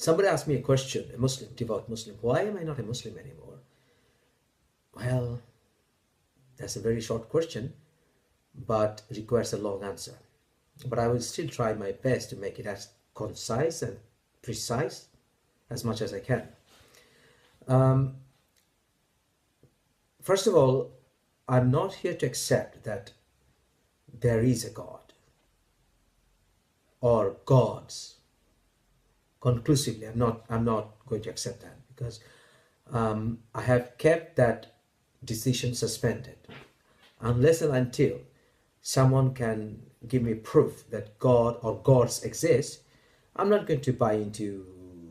Somebody asked me a question, a Muslim, devout Muslim, why am I not a Muslim anymore? Well, that's a very short question, but requires a long answer. But I will still try my best to make it as concise and precise as much as I can. First of all, I'm not here to accept that there is a God or gods. Conclusively, I'm not going to accept that, because I have kept that decision suspended unless and until someone can give me proof that God or gods exist. I'm not going to buy into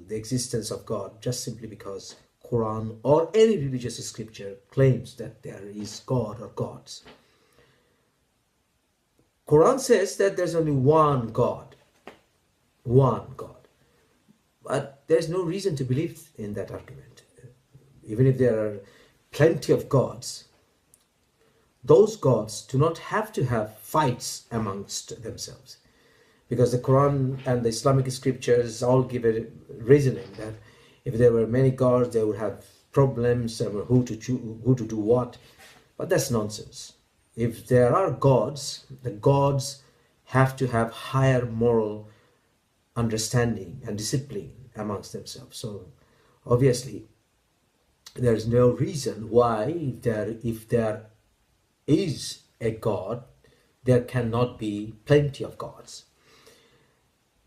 the existence of God just simply because Quran or any religious scripture claims that there is God or gods. Quran says that there's only one God, but there's no reason to believe in that argument. Even if there are plenty of gods, those gods do not have to have fights amongst themselves, because the Quran and the Islamic scriptures all give a reasoning that if there were many gods, they would have problems over who to do what. But that's nonsense. If there are gods, the gods have to have higher moral understanding and discipline amongst themselves. So obviously there is no reason why if there is a God, there cannot be plenty of gods.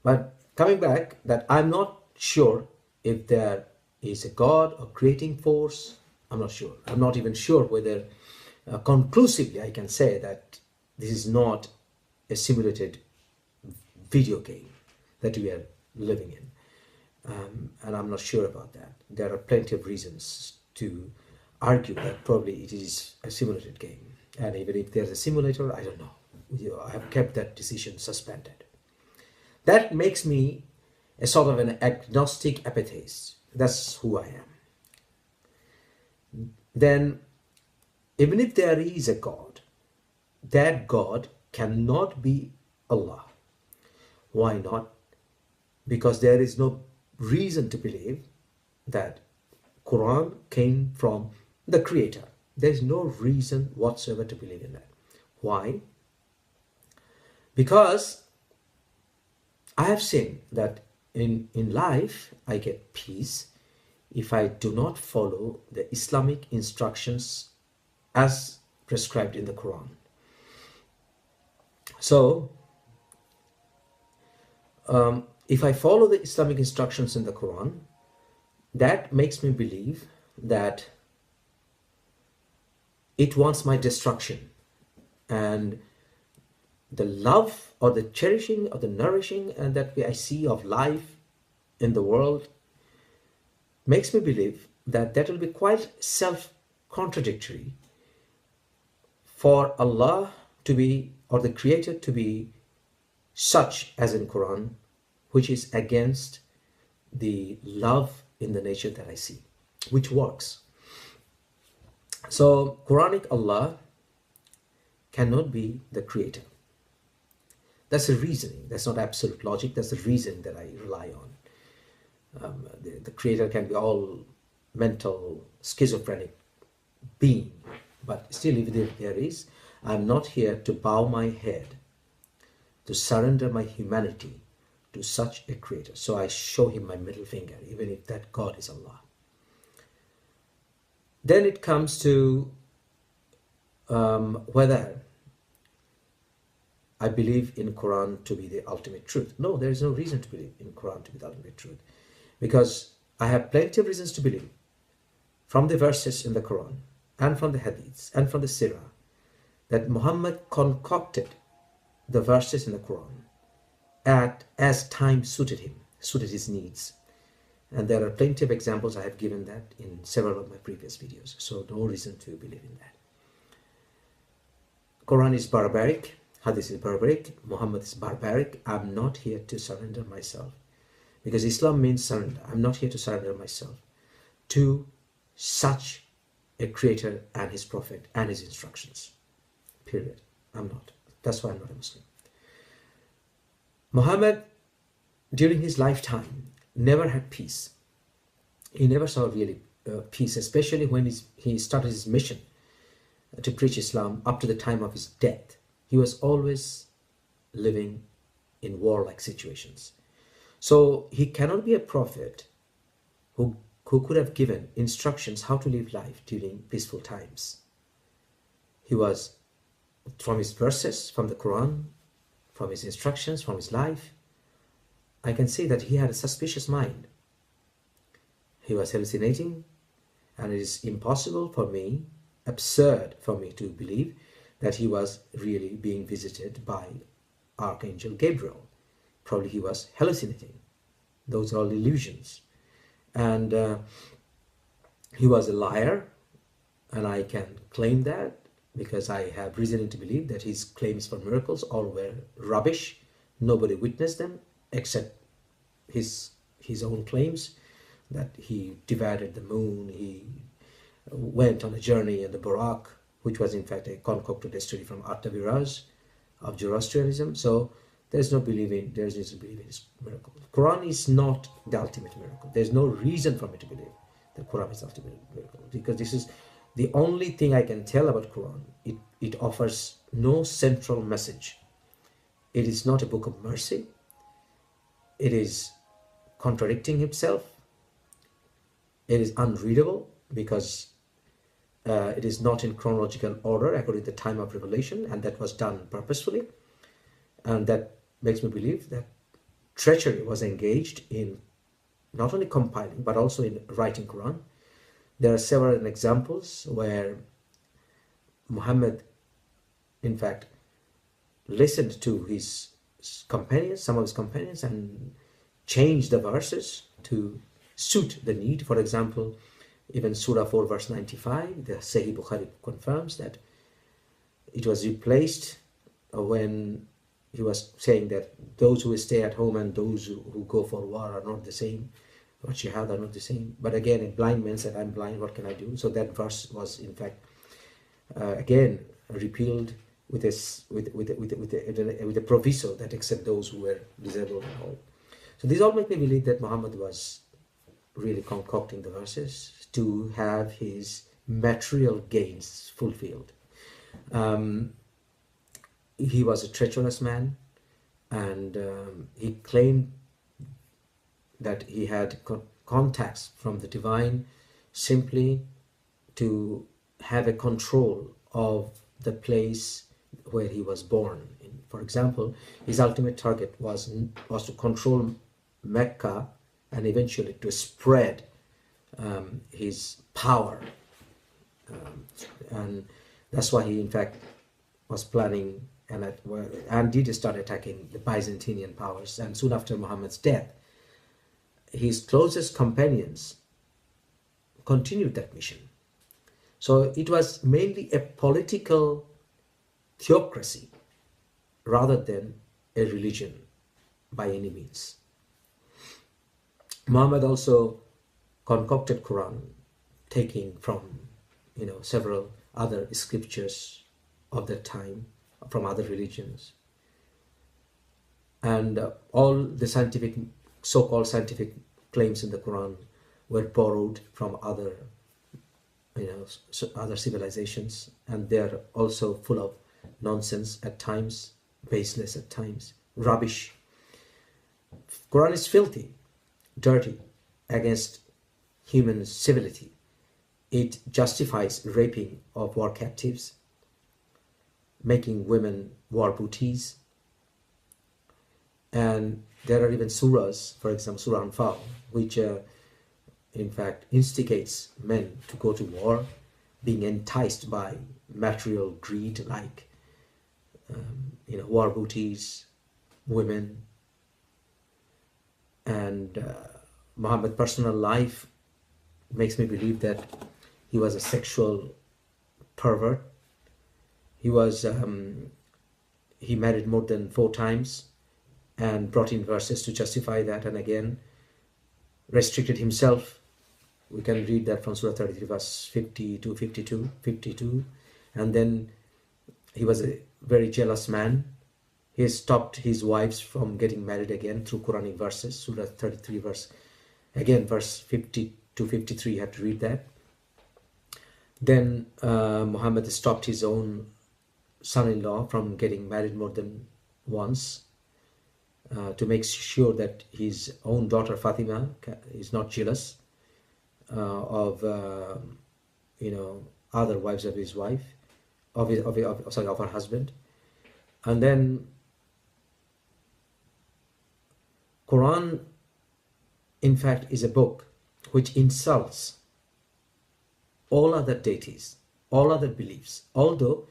But coming back, that I'm not sure if there is a God or creating force. I'm not sure. I'm not even sure whether conclusively I can say that this is not a simulated video game that we are living in. And I'm not sure about that. There are plenty of reasons to argue that probably it is a simulated game. And even if there's a simulator, I don't know. I have kept that decision suspended. That makes me a sort of an agnostic apatheist. That's who I am. Then, even if there is a God, that God cannot be Allah. Why not? Because there is no reason to believe that Quran came from the Creator. There is no reason whatsoever to believe in that. Why? Because I have seen that in life I get peace if I do not follow the Islamic instructions as prescribed in the Quran. So if I follow the Islamic instructions in the Quran, that makes me believe that it wants my destruction, and the love or the cherishing or the nourishing and that I see of life in the world makes me believe that that will be quite self-contradictory for Allah to be, or the Creator to be such as in Quran, which is against the love in the nature that I see, which works. So Quranic Allah cannot be the Creator. That's the reasoning. That's not absolute logic. That's the reasoning that I rely on. The Creator can be all mental, schizophrenic being, but still, if there is, I'm not here to bow my head, to surrender my humanity to such a Creator. So I show him my middle finger, even if that God is Allah. Then it comes to whether I believe in Quran to be the ultimate truth. No, there is no reason to believe in Quran to be the ultimate truth, because I have plenty of reasons to believe from the verses in the Quran and from the hadiths and from the Sirah that Muhammad concocted the verses in the Quran as time suited him, suited his needs. And there are plenty of examples. I have given that in several of my previous videos. So no reason to believe in that. Quran is barbaric. Hadith is barbaric. Muhammad is barbaric. I'm not here to surrender myself, because Islam means surrender. I'm not here to surrender myself to such a Creator and his Prophet and his instructions. Period. I'm not. That's why I'm not a Muslim. Muhammad, during his lifetime, never had peace. He never saw really peace, especially when he started his mission to preach Islam up to the time of his death. He was always living in warlike situations. So he cannot be a prophet who could have given instructions how to live life during peaceful times. He was, from his verses, from the Quran, from his instructions, from his life, I can see that he had a suspicious mind. He was hallucinating, and it is impossible for me, absurd for me to believe that he was really being visited by Archangel Gabriel. Probably he was hallucinating. Those are all illusions. And he was a liar, and I can claim that because I have reason to believe that his claims for miracles all were rubbish. Nobody witnessed them except his own claims that he divided the moon, he went on a journey in the Burak, which was in fact a concocted story from Artaviraj of Zoroastrianism. So there's no belief in his miracle. The Quran is not the ultimate miracle. There's no reason for me to believe the Quran is the ultimate miracle, because this is the only thing I can tell about Quran. It offers no central message. It is not a book of mercy. It is contradicting itself. It is unreadable because it is not in chronological order according to the time of revelation, and that was done purposefully. And that makes me believe that treachery was engaged in not only compiling but also in writing Quran. There are several examples where Muhammad, in fact, listened to his companions, some of his companions, and changed the verses to suit the need. For example, even Surah 4 verse 95, the Sahih Bukhari confirms that it was replaced when he was saying that those who stay at home and those who go for war are not the same, or jihad are not the same. But again, a blind man said, I'm blind, what can I do? So that verse was in fact again repealed with a proviso that except those who were disabled and all. So these all make me believe that Muhammad was really concocting the verses to have his material gains fulfilled. He was a treacherous man, and he claimed that he had contacts from the divine simply to have a control of the place where he was born. For example, his ultimate target was to control Mecca and eventually to spread his power. And that's why he in fact was planning and did start attacking the Byzantine powers. And soon after Muhammad's death, his closest companions continued that mission. So it was mainly a political theocracy rather than a religion by any means. Muhammad also concocted Quran, taking from several other scriptures of that time from other religions, and all the so-called scientific claims in the Quran were borrowed from other civilizations, and they're also full of nonsense at times, baseless at times, rubbish. Quran is filthy, dirty, against human civility. It justifies raping of war captives, making women war booties, and there are even surahs, for example Surah Anfal, which in fact instigates men to go to war, being enticed by material greed like war booties, women. And Muhammad's personal life makes me believe that he was a sexual pervert. He married more than 4 times and brought in verses to justify that, and again restricted himself. We can read that from Surah 33 verse 50 to 52. And then he was a very jealous man, He stopped his wives from getting married again through Quranic verses. Surah 33 verse 50 to 53, you have to read that. Then Muhammad stopped his own son-in-law from getting married more than once, to make sure that his own daughter Fatima is not jealous of other wives of his wife, of her husband. And then Quran, in fact, is a book which insults all other deities, all other beliefs. Although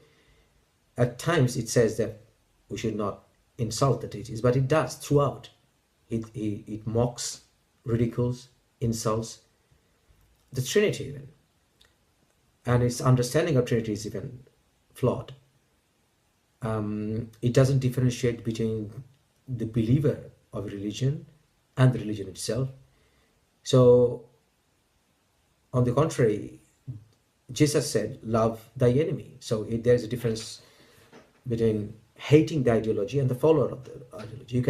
at times it says that we should not insult the deities, but it does throughout. It mocks, ridicules, insults the Trinity even. And its understanding of Trinity is even flawed. It doesn't differentiate between the believer of a religion and the religion itself. So, on the contrary, Jesus said, love thy enemy. So there's a difference between hating the ideology and the follower of the ideology.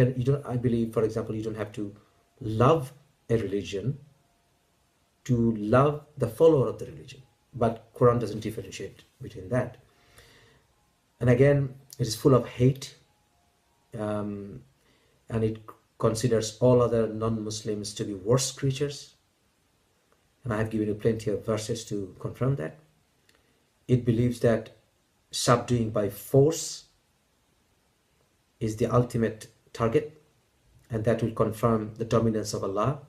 I believe, for example, you don't have to love a religion to love the follower of the religion. But Quran doesn't differentiate between that. And again, it is full of hate, and it considers all other non-Muslims to be worse creatures. And I have given you plenty of verses to confirm that. It believes that subduing by force is the ultimate target, and that will confirm the dominance of Allah.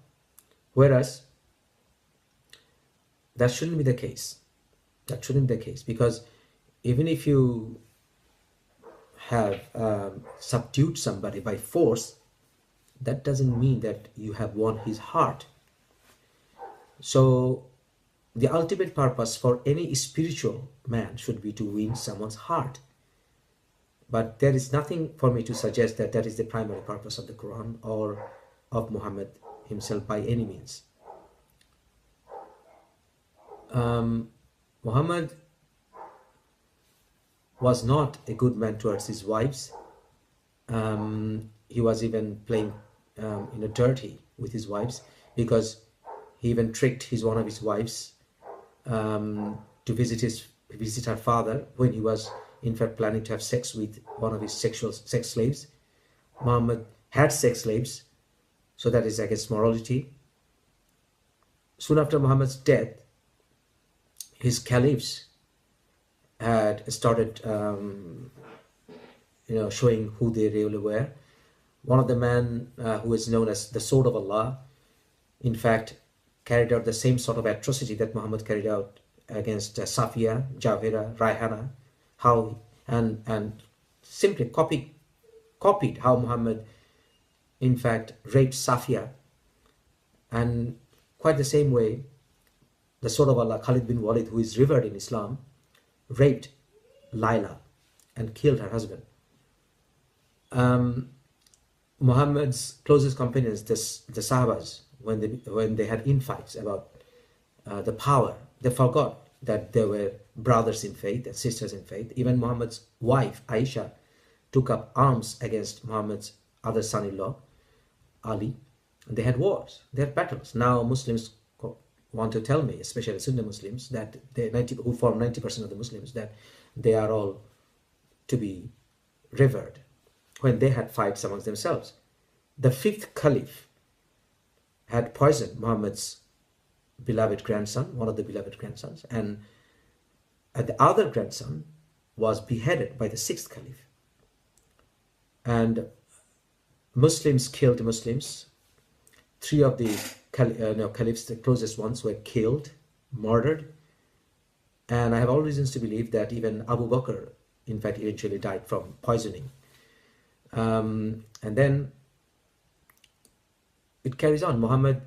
Whereas that shouldn't be the case. That shouldn't be the case, because even if you have subdued somebody by force, that doesn't mean that you have won his heart. So the ultimate purpose for any spiritual man should be to win someone's heart. But there is nothing for me to suggest that that is the primary purpose of the Quran or of Muhammad himself by any means. Muhammad was not a good man towards his wives. He was even playing dirty with his wives, because he even tricked one of his wives to visit her father when he was in fact planning to have sex with one of his sexual sex slaves. Muhammad had sex slaves, so that is against morality. Soon after Muhammad's death, his caliphs had started showing who they really were. One of the men who is known as the Sword of Allah, in fact, carried out the same sort of atrocity that Muhammad carried out against Safiya, Javera, Raihana, and simply copied how Muhammad in fact raped Safiya. And quite the same way, the Sword of Allah, Khalid bin Walid, who is revered in Islam, raped Layla and killed her husband. Muhammad's closest companions, the Sahabas, when they had infights about the power, they forgot that they were brothers in faith and sisters in faith. Even Muhammad's wife, Aisha, took up arms against Muhammad's other son-in-law, Ali, and they had wars, they had battles. Now Muslims want to tell me, especially Sunni Muslims, that who form 90% of the Muslims, that they are all to be revered, when they had fights amongst themselves. The fifth caliph had poisoned Muhammad's beloved grandson, one of the beloved grandsons, and the other grandson was beheaded by the sixth caliph. And Muslims killed Muslims. Three of the caliphs, the closest ones, were killed, murdered. And I have all reasons to believe that even Abu Bakr, in fact, eventually died from poisoning. And then it carries on. Muhammad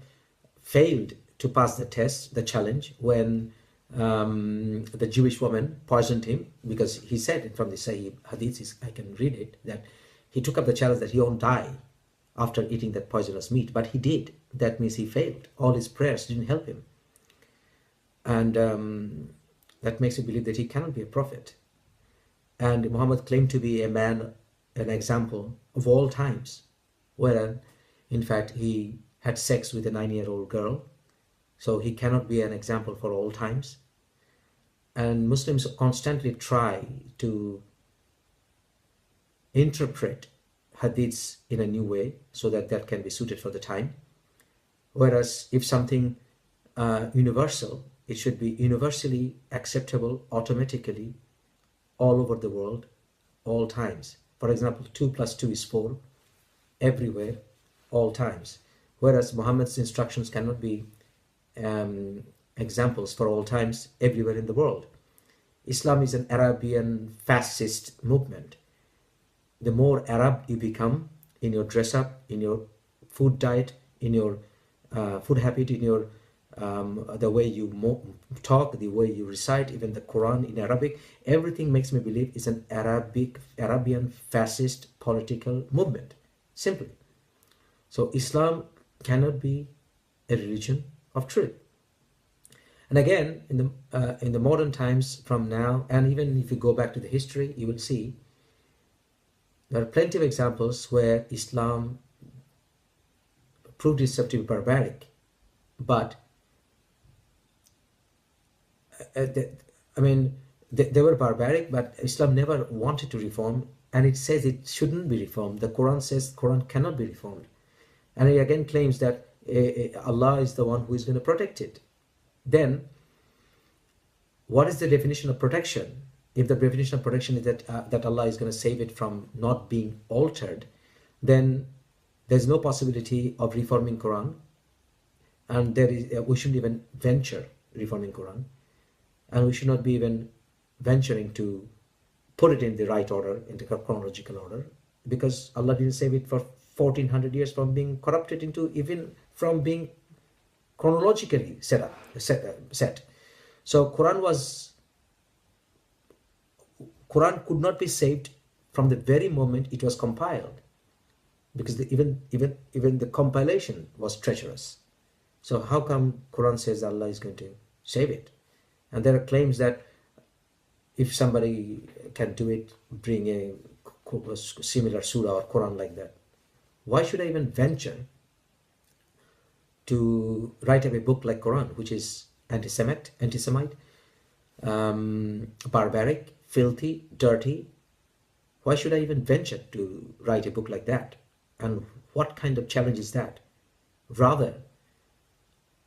failed to pass the test, the challenge, when the Jewish woman poisoned him, because he said from the Sahih Hadith, I can read it, that he took up the challenge that he won't die after eating that poisonous meat, but he did. That means he failed. All his prayers didn't help him. And that makes you believe that he cannot be a prophet. And Muhammad claimed to be a man, an example of all times, where in fact he had sex with a 9-year-old girl, so he cannot be an example for all times. And Muslims constantly try to interpret hadiths in a new way so that that can be suited for the time. Whereas if something universal, it should be universally acceptable automatically all over the world, all times. For example, 2 plus 2 is 4 everywhere, all times. Whereas Muhammad's instructions cannot be examples for all times everywhere in the world. Islam is an Arabian fascist movement. The more Arab you become in your dress up, in your food diet, in your food habit, in your the way you talk, the way you recite, even the Quran in Arabic, everything makes me believe it's an Arabian fascist political movement, simply. So Islam cannot be a religion of truth. And again, in the modern times from now, and even if you go back to the history, you will see there are plenty of examples where Islam proved itself to be barbaric, but they were barbaric, but Islam never wanted to reform, and it says it shouldn't be reformed. The Quran says the Quran cannot be reformed, and it again claims that Allah is the one who is going to protect it. Then, what is the definition of protection? If the definition of protection is that Allah is going to save it from not being altered, then there's no possibility of reforming Quran, and we shouldn't even venture reforming Quran, and we should not be even venturing to put it in the right order, in the chronological order, because Allah didn't save it for 1400 years from being corrupted into, even from being chronologically set. So Quran could not be saved from the very moment it was compiled, because even the compilation was treacherous. So how come Quran says Allah is going to save it? And there are claims that if somebody can do it, bring a similar surah or Quran like that, why should I even venture to write a book like Quran, which is anti-Semite, barbaric, filthy, dirty? Why should I even venture to write a book like that? And what kind of challenge is that? Rather,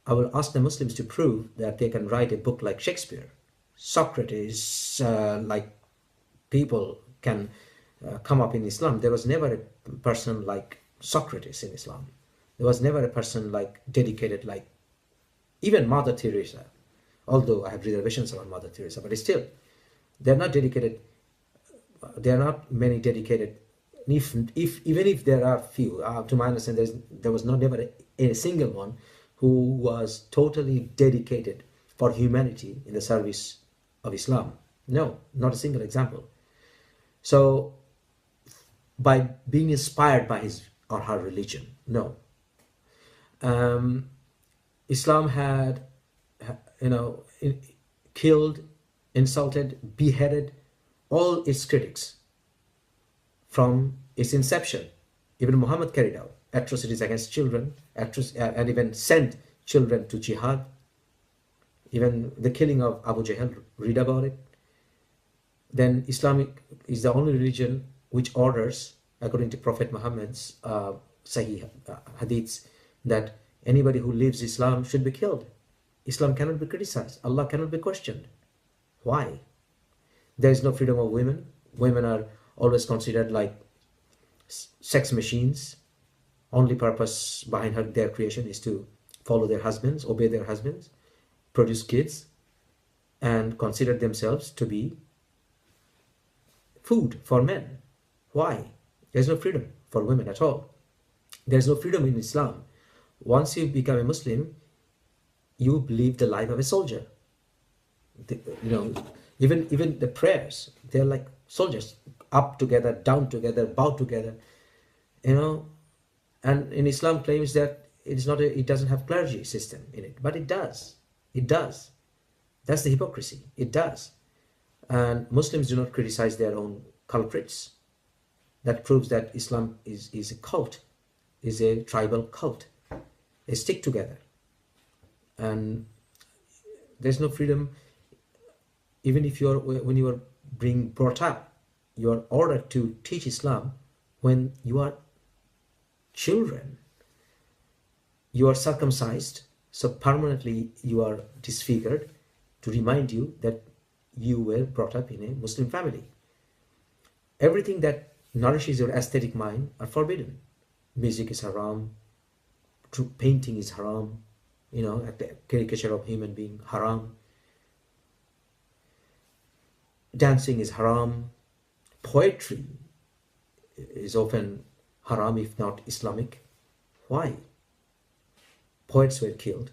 I will ask the Muslims to prove that they can write a book like Shakespeare, Socrates, like people can come up in Islam. There was never a person like Socrates in Islam. There was never a person like dedicated like even Mother Teresa, although I have reservations about Mother Teresa, but still, they're not dedicated. There are not many dedicated. Even if there are few, to my understanding, there was never a single one who was totally dedicated for humanity in the service of Islam. No, not a single example. So, by being inspired by his or her religion, no. Islam had, killed, insulted, beheaded all its critics from its inception. Even Muhammad carried out atrocities against children, and even sent children to jihad. Even the killing of Abu Jahl, read about it. Then Islam is the only religion which orders, according to Prophet Muhammad's Sahih hadiths, that anybody who leaves Islam should be killed. Islam cannot be criticized. Allah cannot be questioned. Why? There is no freedom of women. Women are always considered like sex machines. Only purpose behind their creation is to follow their husbands, obey their husbands, produce kids, and consider themselves to be food for men. Why? There's no freedom for women at all. There's no freedom in Islam. Once you become a Muslim, you live the life of a soldier. Even the prayers, they're like soldiers, up together, down together, bow together, and in Islam claims that it doesn't have clergy system in it, but it does. That's the hypocrisy. It does. And Muslims do not criticize their own culprits. That proves that Islam is a cult, is a tribal cult. They stick together. And there's no freedom. Even if when you are being brought up, you are ordered to teach Islam when you are children. You are circumcised, so permanently you are disfigured to remind you that you were brought up in a Muslim family. Everything that nourishes your aesthetic mind are forbidden. Music is haram, painting is haram, a caricature of human being, haram. Dancing is haram. Poetry is often haram, if not Islamic. Why? Poets were killed.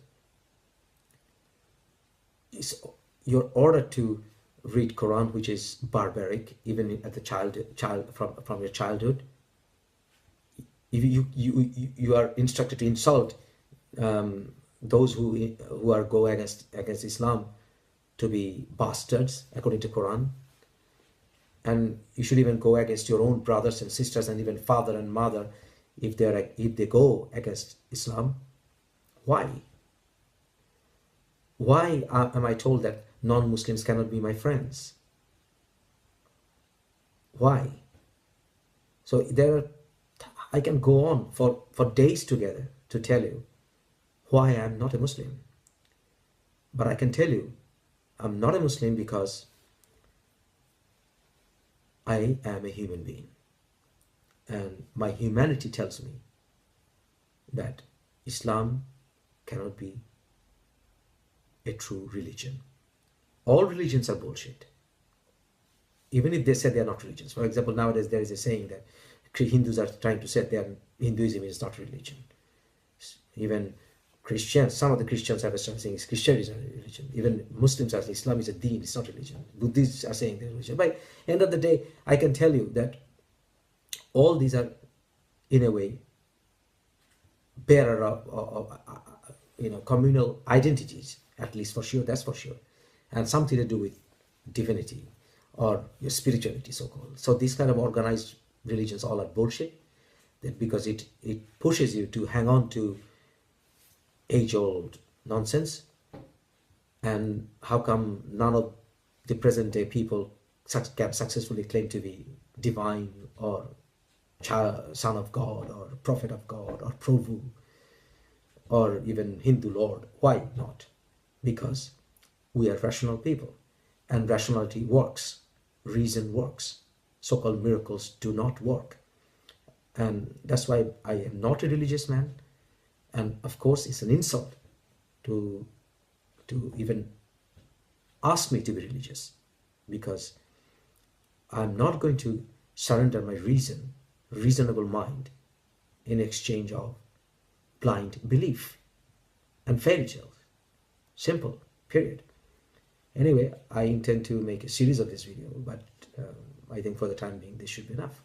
You're ordered to read Quran, which is barbaric, even at the child from your childhood. You are instructed to insult those who are go against Islam to be bastards according to Quran, and you should even go against your own brothers and sisters and even father and mother if they go against Islam. Why? Why am I told that non-Muslims cannot be my friends? Why? So I can go on for days together to tell you why I'm not a Muslim. But I can tell you I'm not a Muslim because I am a human being. And my humanity tells me that Islam cannot be a true religion. All religions are bullshit. Even if they say they are not religions. For example, nowadays there is a saying that Hindus are trying to say that Hinduism is not religion. Even Christians, some of the Christians have started saying Christianity is not a religion. Even Muslims are saying Islam is a deen, it's not a religion. Buddhists are saying they're religion. By the end of the day, I can tell you that all these are, in a way, bearer of communal identities, at least for sure, that's for sure, and something to do with divinity or your spirituality, so-called. So these kind of organized religions all are bullshit, because it pushes you to hang on to age-old nonsense. And how come none of the present-day people can successfully claim to be divine or son of God or prophet of God or Prabhu or even Hindu Lord? Why not? Because we are rational people, and rationality works, reason works. So-called miracles do not work. And that's why I am not a religious man. And of course, it's an insult to even ask me to be religious, because I'm not going to surrender my reasonable mind in exchange of blind belief and fairy tales. Simple, period. Anyway, I intend to make a series of this video, but I think for the time being this should be enough.